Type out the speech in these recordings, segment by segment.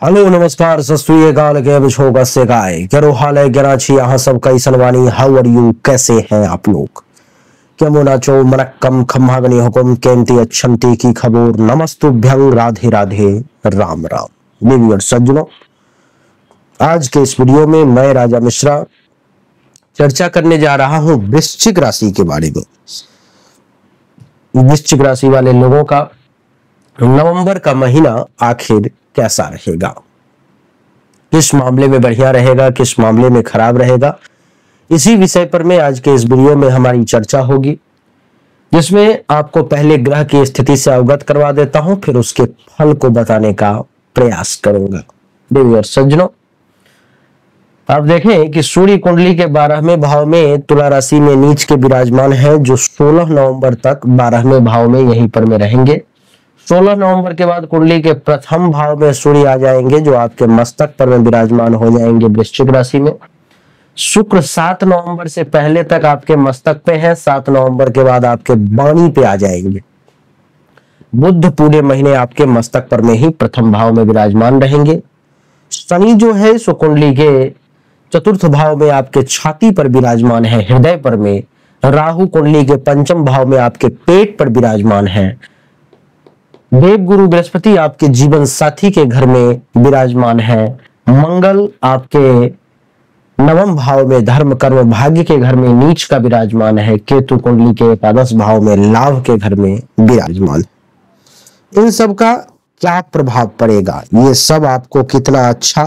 Hello नमस्कार सत श्री अकाल के शो कसे काय करो हाल है गराची यहाँ सब कई सलवानी हाउ आर यू कैसे हैं आप लोग क्या मोनाचो मनक्कम खम्हागनी हुकुम केमती अच्छंती की खबर नमस्तुभ्यं राधे राधे राम राम देवी सज्जनों। आज के इस वीडियो में मैं राजा मिश्रा चर्चा करने जा रहा हूं वृश्चिक राशि के बारे में। वृश्चिक राशि वाले लोगों का नवंबर का महीना आखिर कैसा रहेगा, किस मामले में बढ़िया रहेगा, किस मामले में खराब रहेगा, इसी विषय पर मैं आज के इस वीडियो में हमारी चर्चा होगी, जिसमें आपको पहले ग्रह की स्थिति से अवगत करवा देता हूं, फिर उसके फल को बताने का प्रयास करूंगा। देवी और सज्जनों, आप देखें कि सूर्य कुंडली के 12वें भाव में तुला राशि में नीच के विराजमान है, जो 16 नवंबर तक 12वें भाव में यहीं पर में रहेंगे। 16 नवंबर के बाद कुंडली के प्रथम भाव में सूर्य आ जाएंगे, जो आपके मस्तक पर में विराजमान हो जाएंगे वृश्चिक राशि में। शुक्र 7 नवंबर से पहले तक आपके मस्तक पे है, 7 नवंबर के बाद आपके वाणी पे आ जाएंगे। बुध पूरे महीने आपके मस्तक पर में ही प्रथम भाव में विराजमान रहेंगे। शनि जो है सो कुंडली के चतुर्थ भाव में आपके छाती पर विराजमान है, हृदय पर में। राहु कुंडली के पंचम भाव में आपके पेट पर विराजमान है। देवगुरु बृहस्पति आपके जीवन साथी के घर में विराजमान है। मंगल आपके नवम भाव में धर्म कर्म भाग्य के घर में नीच का विराजमान है। केतु कुंडली के एकादश भाव में लाभ के घर में विराजमान है। इन सब का क्या प्रभाव पड़ेगा, ये सब आपको कितना अच्छा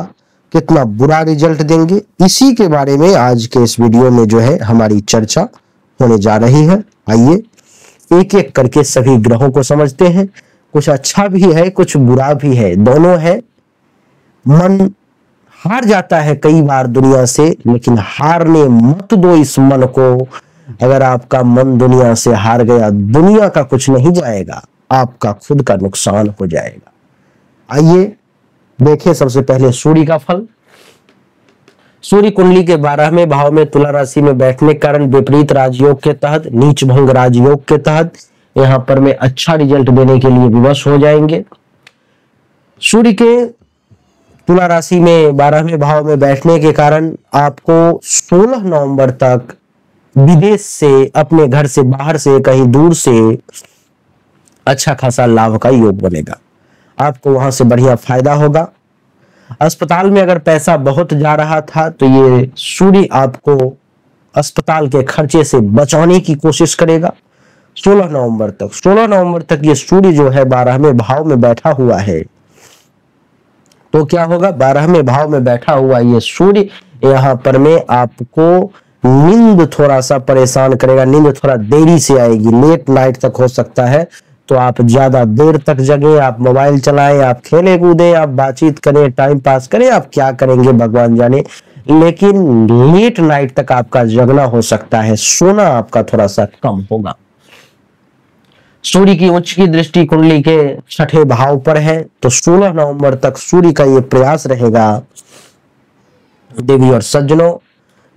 कितना बुरा रिजल्ट देंगे, इसी के बारे में आज के इस वीडियो में जो है हमारी चर्चा होने जा रही है। आइए एक एक करके सभी ग्रहों को समझते हैं। कुछ अच्छा भी है, कुछ बुरा भी है, दोनों है। मन हार जाता है कई बार दुनिया से, लेकिन हारने मत दो इस मन को। अगर आपका मन दुनिया से हार गया, दुनिया का कुछ नहीं जाएगा, आपका खुद का नुकसान हो जाएगा। आइए देखें सबसे पहले सूर्य का फल। सूर्य कुंडली के 12वें भाव में तुला राशि में बैठने के कारण विपरीत राजयोग के तहत, नीच भंग राजयोग के तहत यहां पर में अच्छा रिजल्ट देने के लिए विवश हो जाएंगे। सूर्य के तुला राशि में 12वें भाव में बैठने के कारण आपको 16 नवंबर तक विदेश से, अपने घर से बाहर से, कहीं दूर से अच्छा खासा लाभ का योग बनेगा। आपको वहां से बढ़िया फायदा होगा। अस्पताल में अगर पैसा बहुत जा रहा था तो ये सूर्य आपको अस्पताल के खर्चे से बचाने की कोशिश करेगा। 16 नवंबर तक ये सूर्य जो है 12वें भाव में बैठा हुआ है, तो क्या होगा, 12वें भाव में बैठा हुआ ये सूर्य यहाँ पर में आपको नींद थोड़ा सा परेशान करेगा। नींद थोड़ा देरी से आएगी, लेट नाइट तक हो सकता है, तो आप ज्यादा देर तक जगें, आप मोबाइल चलाएं, आप खेले कूदें, आप बातचीत करें, टाइम पास करें, आप क्या करेंगे भगवान जाने, लेकिन लेट नाइट तक आपका जगना हो सकता है, सोना आपका थोड़ा सा कम होगा। सूर्य की उच्च की दृष्टि कुंडली के 6ठे भाव पर है, तो 16 नवंबर तक सूर्य का ये प्रयास रहेगा देवी और सज्जनों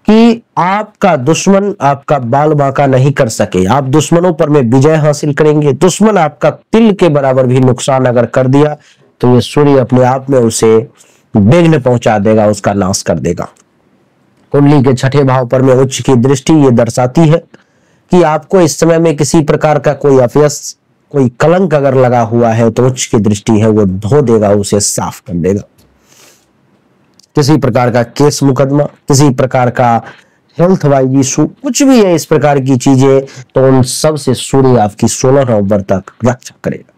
कि आपका दुश्मन आपका बाल बांका नहीं कर सके। आप दुश्मनों पर में विजय हासिल करेंगे। दुश्मन आपका तिल के बराबर भी नुकसान अगर कर दिया तो ये सूर्य अपने आप में उसे विघ्न पहुंचा देगा, उसका नाश कर देगा। कुंडली के 6ठे भाव पर में उच्च की दृष्टि ये दर्शाती है कि आपको इस समय में किसी प्रकार का कोई अपयश, कोई कलंक अगर लगा हुआ है तो उच्च की दृष्टि है वो धो देगा, उसे साफ कर देगा। किसी प्रकार का केस मुकदमा, किसी प्रकार का हेल्थ वाइज इशू, कुछ भी है इस प्रकार की चीजें, तो उन सब से सूर्य आपकी 16 नवंबर तक रक्षा करेगा।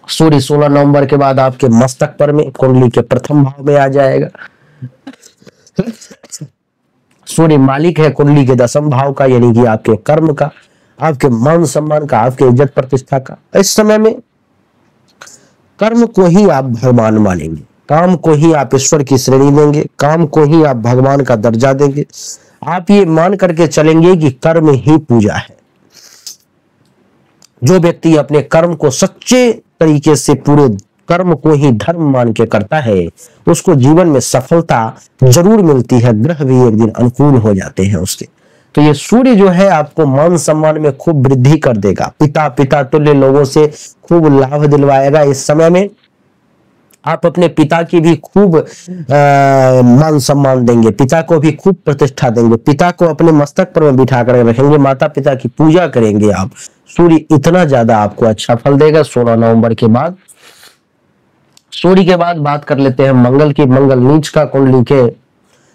सूर्य 16 नवंबर के बाद आपके मस्तक पर में कुंडली के प्रथम भाव में आ जाएगा। सूर्य मालिक है कुंडली के 10वें भाव का, यानी कि आपके कर्म का, आपके मान सम्मान का, आपके इज्जत प्रतिष्ठा का। इस समय में कर्म को ही आप भगवान मानेंगे, काम को ही आप ईश्वर की श्रेणी देंगे, काम को ही आप भगवान का दर्जा देंगे। आप ये मान करके चलेंगे कि कर्म ही पूजा है। जो व्यक्ति अपने कर्म को सच्चे तरीके से, पूरे कर्म को ही धर्म मान के करता है, उसको जीवन में सफलता जरूर मिलती है। ग्रह भी एक दिन अनुकूल हो जाते हैं उसके। तो ये सूर्य जो है आपको मान सम्मान में खूब वृद्धि कर देगा। पिता तुल्य लोगों से खूब लाभ दिलवाएगा इस समय में। आप अपने पिता की भी खूब मान सम्मान देंगे, पिता को भी खूब प्रतिष्ठा देंगे, पिता को अपने मस्तक पर में बिठा कर रखेंगे, माता पिता की पूजा करेंगे आप। सूर्य इतना ज्यादा आपको अच्छा फल देगा 16 नवंबर के बाद। सूर्य के बाद बात कर लेते हैं मंगल की। मंगल नीच का कुंडली के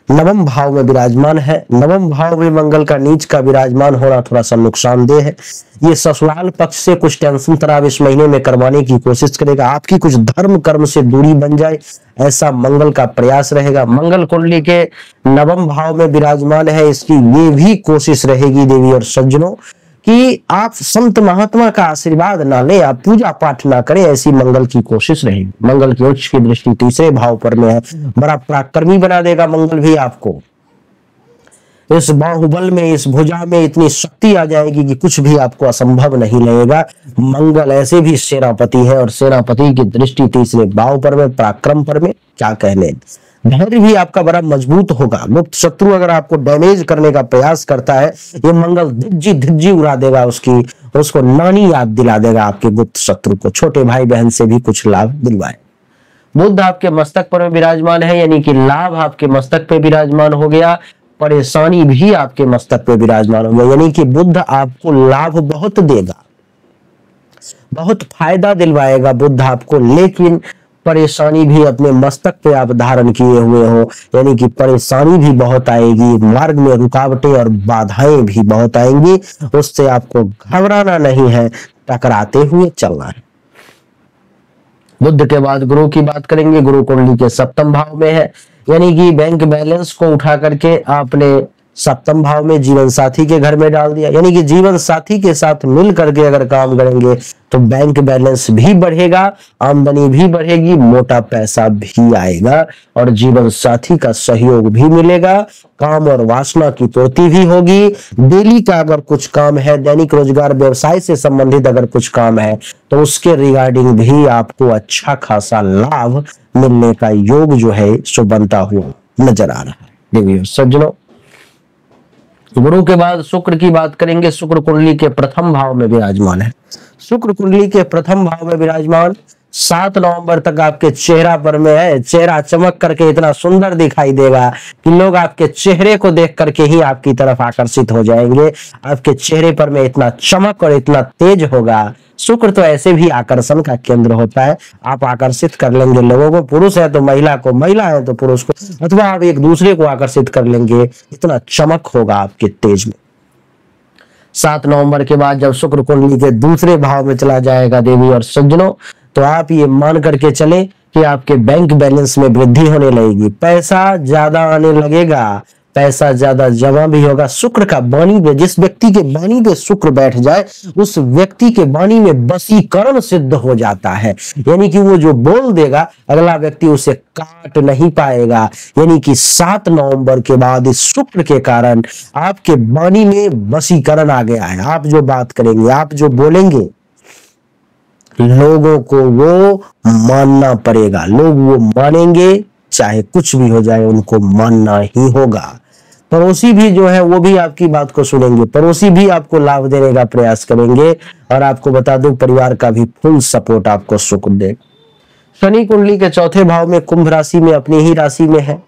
नवम भाव में विराजमान है। नवम भाव में मंगल का नीच का विराजमान होना थोड़ा सा नुकसानदेह है। ये ससुराल पक्ष से कुछ टेंशन तनाव इस महीने में करवाने की कोशिश करेगा। आपकी कुछ धर्म कर्म से दूरी बन जाए, ऐसा मंगल का प्रयास रहेगा। मंगल कुंडली के नवम भाव में विराजमान है, इसकी ये भी कोशिश रहेगी देवी और सज्जनों कि आप संत महात्मा का आशीर्वाद ना ले, आप पूजा पाठ ना करें, ऐसी मंगल की कोशिश रहेगी। मंगल की उच्च की दृष्टि तीसरे भाव पर में है, बड़ा पराक्रमी बना देगा मंगल भी आपको। इस बाहुबल में, इस भुजा में इतनी शक्ति आ जाएगी कि कुछ भी आपको असंभव नहीं लगेगा। मंगल ऐसे भी सेनापति है और सेनापति की दृष्टि तीसरे भाव पर में, पराक्रम पर में, क्या कहने। धैर्य भी आपका बड़ा मजबूत होगा। गुप्त शत्रु अगर आपको डैमेज करने का प्रयास करता है, ये मंगल धिज्जी उड़ा देगा उसकी, उसको नानी याद दिला देगा आपके गुप्त शत्रु को। छोटे भाई बहन से भी कुछ लाभ दिलवाए। बुध आपके मस्तक पर विराजमान है, यानी कि लाभ आपके मस्तक पे विराजमान हो गया, परेशानी भी आपके मस्तक पे विराजमान हो गया। यानी कि बुध आपको लाभ बहुत देगा, बहुत फायदा दिलवाएगा बुध आपको, लेकिन परेशानी भी अपने मस्तक पे आप धारण किए हुए हो, यानी कि परेशानी भी बहुत आएगी, मार्ग में रुकावटें और बाधाएं भी बहुत आएंगी। उससे आपको घबराना नहीं है, टकराते हुए चलना है। बुध के बाद गुरु की बात करेंगे। गुरु कुंडली के सप्तम भाव में है, यानी कि बैंक बैलेंस को उठा करके आपने सप्तम भाव में जीवन साथी के घर में डाल दिया। यानी कि जीवन साथी के साथ मिल करके अगर काम करेंगे तो बैंक बैलेंस भी बढ़ेगा, आमदनी भी बढ़ेगी, मोटा पैसा भी आएगा और जीवन साथी का सहयोग भी मिलेगा। काम और वासना की पूर्ति भी होगी। डेली का अगर कुछ काम है, दैनिक रोजगार व्यवसाय से संबंधित अगर कुछ काम है, तो उसके रिगार्डिंग भी आपको अच्छा खासा लाभ मिलने का योग जो है सो बनता हुआ नजर आ रहा है। देवी सज्जनों, गुरु के बाद शुक्र की बात करेंगे। शुक्र कुंडली के प्रथम भाव में विराजमान है। शुक्र कुंडली के प्रथम भाव में विराजमान 7 नवंबर तक आपके चेहरा पर में है। चेहरा चमक करके इतना सुंदर दिखाई देगा कि लोग आपके चेहरे को देख करके ही आपकी तरफ आकर्षित हो जाएंगे। आपके चेहरे पर में इतना चमक और इतना तेज होगा। शुक्र तो ऐसे भी आकर्षण का केंद्र होता है, आप आकर्षित कर लेंगे लोगों को। पुरुष है तो महिला को, महिला है तो पुरुष को, अथवा आप एक दूसरे को आकर्षित कर लेंगे। इतना चमक होगा आपके तेज में। 7 नवंबर के बाद जब शुक्र कुंडली के दूसरे भाव में चला जाएगा देवी और सज्जनों, तो आप ये मान करके चले कि आपके बैंक बैलेंस में वृद्धि होने लगेगी, पैसा ज्यादा आने लगेगा, पैसा ज्यादा जमा भी होगा। शुक्र का वाणी पे, जिस व्यक्ति के वाणी पे शुक्र बैठ जाए, उस व्यक्ति के वाणी में वशीकरण सिद्ध हो जाता है। यानी कि वो जो बोल देगा अगला व्यक्ति उसे काट नहीं पाएगा। यानी कि 7 नवंबर के बाद इस शुक्र के कारण आपके वाणी में वशीकरण आ गया है। आप जो बात करेंगे, आप जो बोलेंगे, लोगों को वो मानना पड़ेगा। लोग वो मानेंगे, चाहे कुछ भी हो जाए उनको मानना ही होगा। पड़ोसी भी जो है वो भी आपकी बात को सुनेंगे, पड़ोसी भी आपको लाभ देने का प्रयास करेंगे। और आपको बता दूं, परिवार का भी फुल सपोर्ट आपको शुक्र देगा। शनि कुंडली के चौथे भाव में कुंभ राशि में, अपनी ही राशि में है।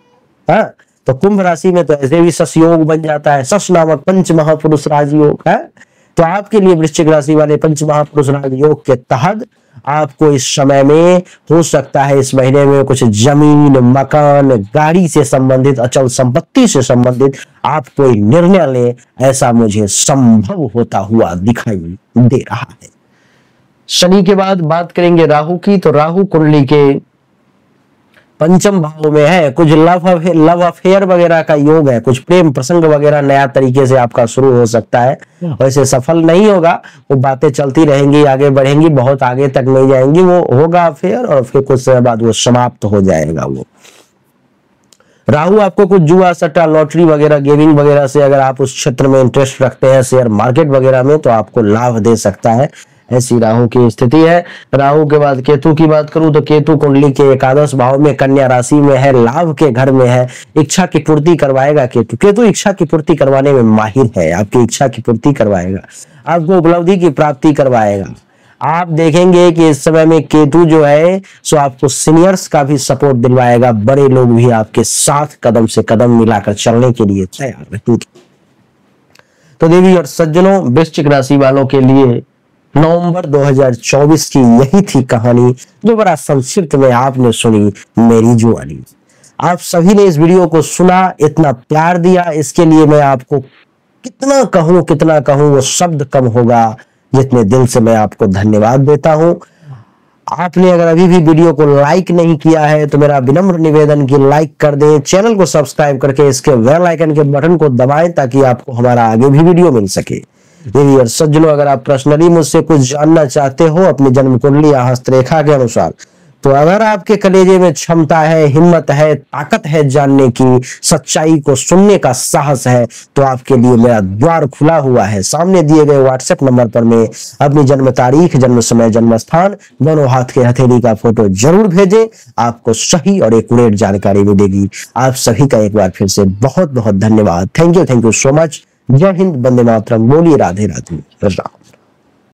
हाँ, तो कुंभ राशि में तो ऐसे भी शश योग बन जाता है, शश नामक पंच महापुरुष राजयोग है। तो आपके लिए वृश्चिक राशि वाले पंच महापुरुष राजयोग के तहत आपको इस समय में हो सकता है, इस महीने में कुछ जमीन, मकान, गाड़ी से संबंधित, अचल संपत्ति से संबंधित आप कोई निर्णय लें, ऐसा मुझे संभव होता हुआ दिखाई दे रहा है। शनि के बाद बात करेंगे राहु की। तो राहु कुंडली के पंचम भाव में है। कुछ लव अफेयर वगैरह का योग है, कुछ प्रेम प्रसंग वगैरह नया तरीके से आपका शुरू हो सकता है। वैसे सफल नहीं होगा, वो बातें चलती रहेंगी, आगे बढ़ेंगी, बहुत आगे तक नहीं जाएंगी। वो होगा अफेयर और फिर कुछ समय बाद वो समाप्त हो जाएगा। वो राहु आपको कुछ जुआ, सट्टा, लॉटरी वगैरह, गेमिंग वगैरह से अगर आप उस क्षेत्र में इंटरेस्ट रखते हैं, शेयर मार्केट वगैरह में, तो आपको लाभ दे सकता है। ऐसी राहु की स्थिति है। राहु के बाद केतु की बात करूं तो केतु कुंडली के एकादश भाव में, कन्या राशि में है, लाभ के घर में है। इच्छा की पूर्ति करवाएगा केतु। केतु इच्छा की पूर्ति करवाने में माहिर है, आपकी इच्छा की पूर्ति करवाएगा, आपको उपलब्धि की प्राप्ति करवाएगा, आप देखेंगे कि इस समय में केतु जो है सो आपको सीनियर्स का भी सपोर्ट दिलवाएगा, बड़े लोग भी आपके साथ कदम से कदम मिलाकर चलने के लिए तैयार रहेंगे। तो देवी और सज्जनों, वृश्चिक राशि वालों के लिए नवंबर 2024 की यही थी कहानी, जो बड़ा संक्षिप्त में आपने सुनी मेरी जुआनी। आप सभी ने इस वीडियो को सुना, इतना प्यार दिया, इसके लिए मैं आपको कितना कहूं वो शब्द कम होगा, जितने दिल से मैं आपको धन्यवाद देता हूं। आपने अगर अभी भी वीडियो को लाइक नहीं किया है तो मेरा विनम्र निवेदन की लाइक कर दें, चैनल को सब्सक्राइब करके इसके बेल आइकन के बटन को दबाएं ताकि आपको हमारा आगे भी वीडियो मिल सके। देवी और सज्जनों, अगर आप पर्सनली मुझसे कुछ जानना चाहते हो अपनी जन्म कुंडली या हस्तरेखा के अनुसार, तो अगर आपके कलेजे में क्षमता है, हिम्मत है, ताकत है, जानने की, सच्चाई को सुनने का साहस है, तो आपके लिए मेरा द्वार खुला हुआ है। सामने दिए गए व्हाट्सएप नंबर पर में अपनी जन्म तारीख, जन्म समय, जन्म स्थान, दोनों हाथ के हथेली का फोटो जरूर भेजें, आपको सही और एक्यूरेट जानकारी मिलेगी। आप सभी का एक बार फिर से बहुत बहुत धन्यवाद। Thank you so much. जय हिंद, वंदे मातरम, बोलिए राधे राधे।